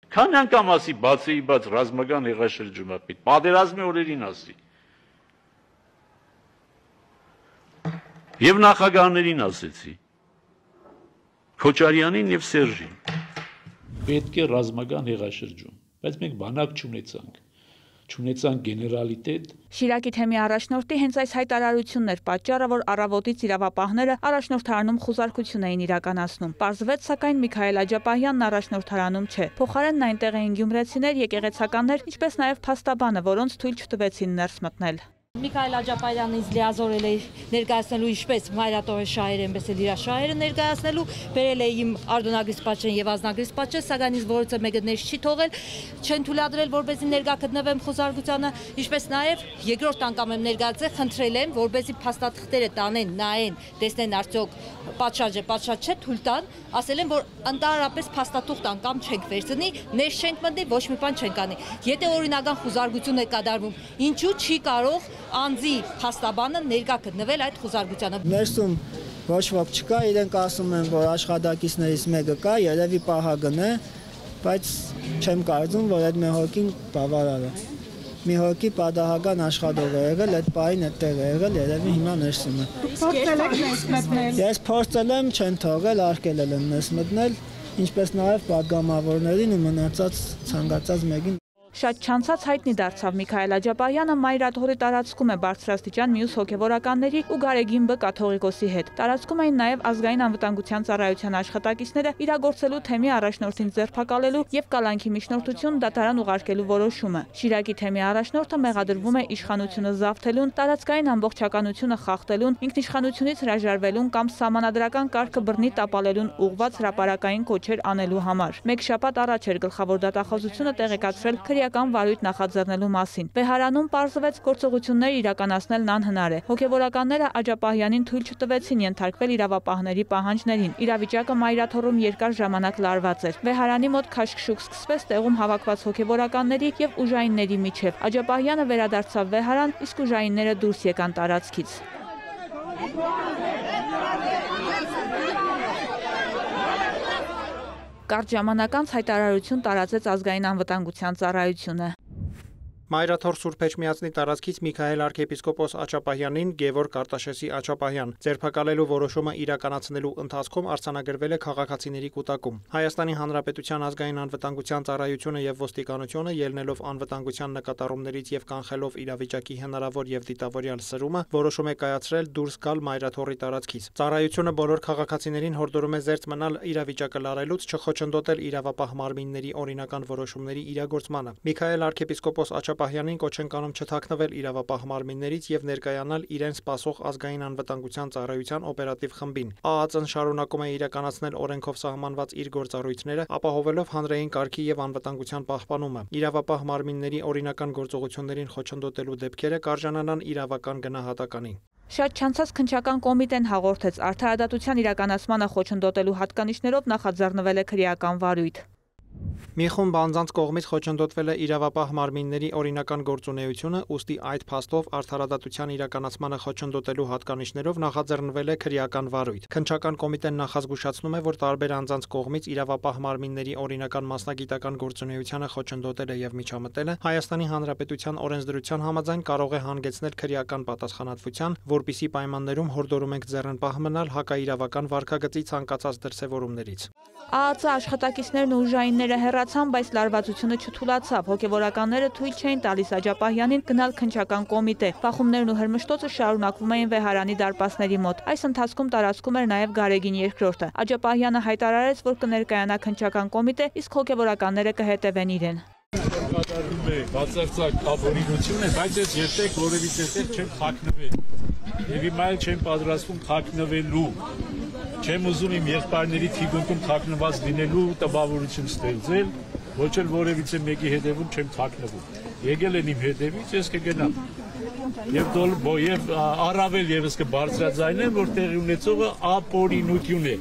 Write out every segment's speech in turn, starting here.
Քանի անգամ ասի բացեի բաց ռազմական հեղաշրջում է պետք, պատերազմի օրերին ասի։ Եվ նախագահներին ասեցի, Քոչարյանին եւ Սերժին։ Պետք է ռազմական հեղաշրջում, բայց մենք բանակ չունեցանք գեներալիտետ։ Շիրակի թեմի առաջնորդի հենց այս հայտարարությունն էր պատճառը, որ առավոտից իրավապահները առաջնորդարանում խուզարկություն էին իրականացնում։ Պարզվեց, սակայն Միքայել Աջապահյանն առաջնորդարանում չէ։ Փոխարենն այնտեղ էին գյումրեցիներ, եկեղեցականներ, ինչպես նաև փաստաբանը, որոնց թույլ չտվեցին ներս մտնել։ Միքայել Աջապահյանն ինձ լիազորել է ներկայացնելու ինչպես մայրաթորի շահերը, այնպես էլ իր շահերը ներկայացնելու, բերել է իմ արտոնագրիս պատճեն եւ ազնագրիս պատճեն, սակայն ինձ որոցը մեկը ներս չի թողել, չեն թույլատրել, որպեսզի ներկա գտնվեմ խոզարկությանը, ինչպես նաեւ երկրորդ անգամ եմ ներկայացել, խնդրել եմ, որպեսզի փաստաթղթերը տանեն, նայեն, տեսնեն արդյոք պատշաճ չէ, թույլ տան, ասել են, որ ընդհանրապես փաստաթուղթ անգամ չենք վերցնի, ներս չենք մտնի, ոչ մի բան չենք անի։ Եթե օրինական խոզարկություն է կատարվում, ինչու չի կարող անձի փաստաբանը ներկա գտնվել այդ խոզարկությանը։ Ներսում ոչ ոք չկա, իրենք ասում են, որ աշխատակիցներից մեկը կա, երևի պահագն է, բայց չեմ կարծում, որ այդ մի հոգին բավարար է։ Մի հոգի պատահական աշխատող է եղել, այդ պահին այդտեղ է եղել, երևի հիմա ներսում է։ Փորձել եք ներս մտնել։ Ես փորձել եմ, չեն թողել, արգելել եմ ներս մտնել, ինչպես նաև պատգամավորներին ու մնացած ցանկացած մեկին։ Շատ չանցած հայտնի դարձավ Միքայել Աջապահյանը մայրաթորի տարածքում է բարձրաստիճան մյուս հոգևորականների ու Գարեգին Բ կաթողիկոսի հետ։ Տարածքում էին նաև ազգային անվտանգության ծառայության աշխատակիցները իրագործելու թեմի առաջնորդին ձերբակալելու եւ կալանքի միջնորդություն դատարան ուղարկելու որոշումը։ Շիրակի թեմի առաջնորդը մեղադրվում է իշխանությունը զավթելուն, տարածքային ամբողջականությունը խախտելուն, ինքնիշխանությունից հրաժարվելուն կամ սահմանադրական կարգը բռնի տապալելուն ուղղված հրապարակային կոչեր անելու համար։ Մեկ շաբաթ առաջ էր գլխավոր դատախազությունը տեղեկացրել քրեական վարույթ նախաձեռնելու մասին։ Վեհարանում պարզվեց գործողություններ իրականացնելն անհնար է։ Հոգևորականները Աջապահյանին թույլ չտվեցին ենթարկվել իրավապահների պահանջներին։ Իրավիճակը մայրաթոռում երկար ժամանակ լարված էր։ Վեհարանի մոտ քաշքշուկ սկսվեց տեղում հավաքված հոգևորականների եւ ուժայինների միջև։ Աջապահյանը վերադարձավ Վեհարան, իսկ ուժայինները դուրս եկան տարածքից։ Կարճ ժամանակ անց հայտարարություն տարածեց ազգային անվտանգության ծառայությունը։ Մայրաթոր Սուրբ Էջմիածնի տարածքից Միքայել arczepiskopos Աչապահյանին Գևորգ Արտաշեսի Աչապահյան ձերբակալելու որոշումը իրականացնելու ընթացքում արձանագրվել է քաղաքացիների կուտակում։ Հայաստանի Հանրապետության ազգային անվտանգության ծառայությունը եւ ոստիկանությունը ելնելով անվտանգության նկատառումներից եւ կանխելով իրավիճակի հնարավոր եւ դիտավորյալ սրումը որոշում է կայացրել դուրս գալ Մայրաթորի տարածքից։ Ծառայությունը բոլոր քաղաքացիներին հորդորում է զերծ մնալ իրավիճակը լարելուց, չխոչընդոտել իրավապահ մարմինների օրինական որոշումների իրագործմանը։ Միքայել arczepiskopos Աչապահյանին կոչ են կանում չթաքնվել իրավապահ մարմիններից եւ ներկայանալ իրեն սպասող ազգային անվտանգության ծառայության օպերատիվ խմբին։ ԱԱԾ-ն շարունակում է իրականացնել օրենքով սահմանված իր գործառույթները, ապահովելով հանրային կարգի եւ անվտանգության պահպանումը։ Իրավապահ մարմինների օրինական գործողություններին խոչընդոտելու դեպքերը կարժանանան իրավական գնահատականի։ Շատ չանցած քննչական կոմիտեն հաղորդեց արդարադատության իրականացմանը խոչընդոտելու հատկանիշներով նախաձեռնվել է քրեական վարույթ։ Մի խումբ անձանց կողմից խոչընդոտվել է իրավապահ մարմինների օրինական գործունեությունը, ուստի այդ փաստով արդարադատության իրականացմանը խոչընդոտելու հատկանիշներով նախաձեռնվել է քրեական վարույթ։ Քննչական կոմիտեն նախազգուշացնում է, որ տարբեր անձանց կողմից իրավապահ մարմինների օրինական մասնագիտական գործունեությանը խոչընդոտելը եւ միջամտելը Հայաստանի Հանրապետության օրենսդրության համաձայն կարող է հանգեցնել քրեական պատասխանատվության, որպիսի պայմաններում հորդորում ենք ձեռնպահ մնալ հակաիրավական վարքագծի ցանկացած դրսևորումներից։ ԱԱԾ աշխատակիցներն ու ուժայինները հեռացան, բայց լարվածությունը չթուլացավ։ Հոգևորականները թույլ չէին տալիս Աջապահյանին գնալ քննչական կոմիտե։ Բախումներն ու հրմշտոցը շարունակվում էին Վեհարանի դարպասների մոտ։ Այս ընթացքում տարածքում էր նաև Գարեգին II։ Աջապահյանը հայտարարեց, որ կներկայանա քննչական կոմիտե, իսկ հոգևորականները կհետևեն իրեն։ Կատարվում է բացարձակ ապօրինություն է, բայց ես երբեք որևիցե տեղ չեմ թաքնվել։ Եվ հիմա էլ չեմ պատրաստվում թաքնվելու։ Չեմ ուզում իմ եղբայրների թիկունքում թաքնված լինելու տպավորություն ստեղծել, ոչ էլ որևիցե մեկի հետևում չեմ թաքնվում։ Եկել են իմ հետևից, ես կգնամ։ Եվ առավել եւս կբարձրաձայնեմ, որ տեղի ունեցողը ապօրինություն է։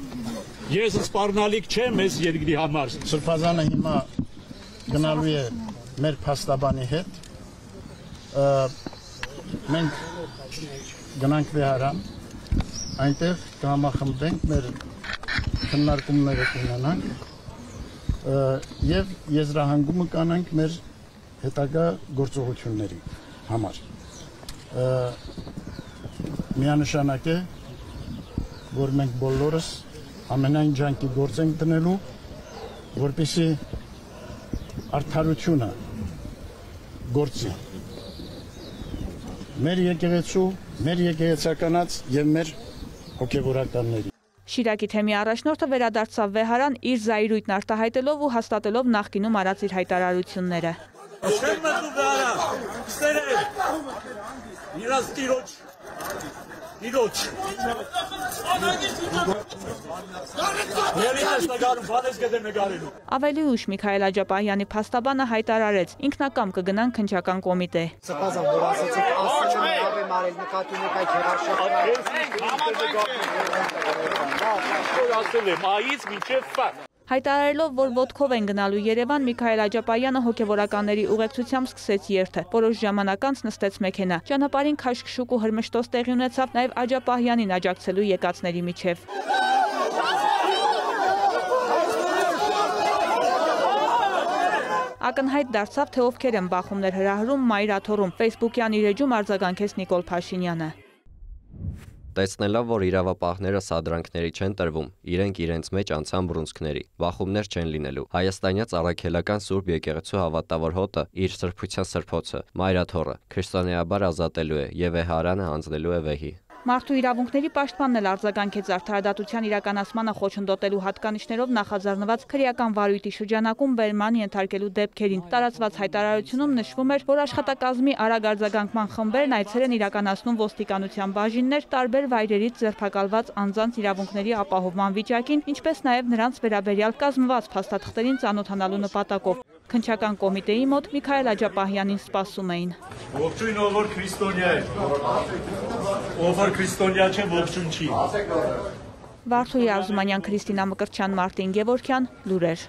Ես սպառնալիք չեմ այս երկրի համար։ Սրբազանը հիմա գնալու է մեր փաստաբանի հետ։ Մենք գնանք Վեհարան, այնտեղ կհամախմբենք մեր քննարկումները կունենանք եւ եզրահանգումը կանանք մեր հետագա գործողությունների համար։ Միանշանակ է, որ մենք բոլորս ամենայն ջանքի գործ ենք դնելու, որպեսզի արդարությունը գործի մեր եկեղեցու, մեր եկեղեցականաց եւ մեր հոգեվորականների։ Շիրակի թեմի առաջնորդը վերադարձավ վեհարան իր զայրույթն արտահայտելով ու հաստատելով նախկինում արած իր հայտարարությունները։ Ավելի ուշ Միքայել Աջապահյանի փաստաբանը հայտարարեց, ինքնակամ կգնան քննչական կոմիտե։ Հայտարարելով, որ ոտքով են գնալու Երևան, Միքայել Աջապահյանը հոգևորականների ուղեկցությամբ սկսեց երթը։ Որոշ ժամանակ անց նստեց մեքենա։ Ճանապարհին քաշքշուկ ու հրմշտոց տեղի ունեցավ նաև Աջապահյանին աջակցելու եկածների միջև։ Ակնհայտ դարձավ, թե ովքեր են բախումներ հրահրում մայրաթոռում։ Facebook-յան իր էջում արձագանքեց Նիկոլ Փաշինյանը։ Տեսնելով, որ իրավապահները սադրանքների չեն տրվում, իրենք իրենց մեջ անցան բռունցքների, բախումներ չեն լինելու։ Հայաստանյաց առաքելական Սուրբ եկեղեցու հավատավոր հոտը իր սրբության սրբոցը, մայրաթոռը, քրիստոնեաբար ազատելու է եւ վեհարանը հանձնելու է վեհի։ Մարդու իրավունքների պաշտպանն էլ արձագանքեց արդարադատության իրականացմանը խոչընդոտելու հատկանիշներով նախաձեռնված քրեական վարույթի շրջանակում բերման ենթարկելու դեպքերին։ Տարածված հայտարարությունում նշվում էր, որ աշխատակազմի արագ արձագանքման խմբերն այցեր են իրականացնում ոստիկանության բաժիններ տարբեր վայրերից ձերբակալված անձանց իրավունքների ապահովման վիճակին, ինչպես նաև նրանց վերաբերյալ կազմված փաստաթղթերին ծանոթանալու նպատակով։ Քննչական կոմիտեի մոտ Միքայել Աջապահյանին սպասում էին։ Ողջույն, ով որ քրիստոնյա է, ով որ քրիստոնյա չէ, ողջույն չի։ Վարդուհի Արզումանյան, Քրիստինա Մկրտչյան, Մարտին Գևորգյան, լուրեր։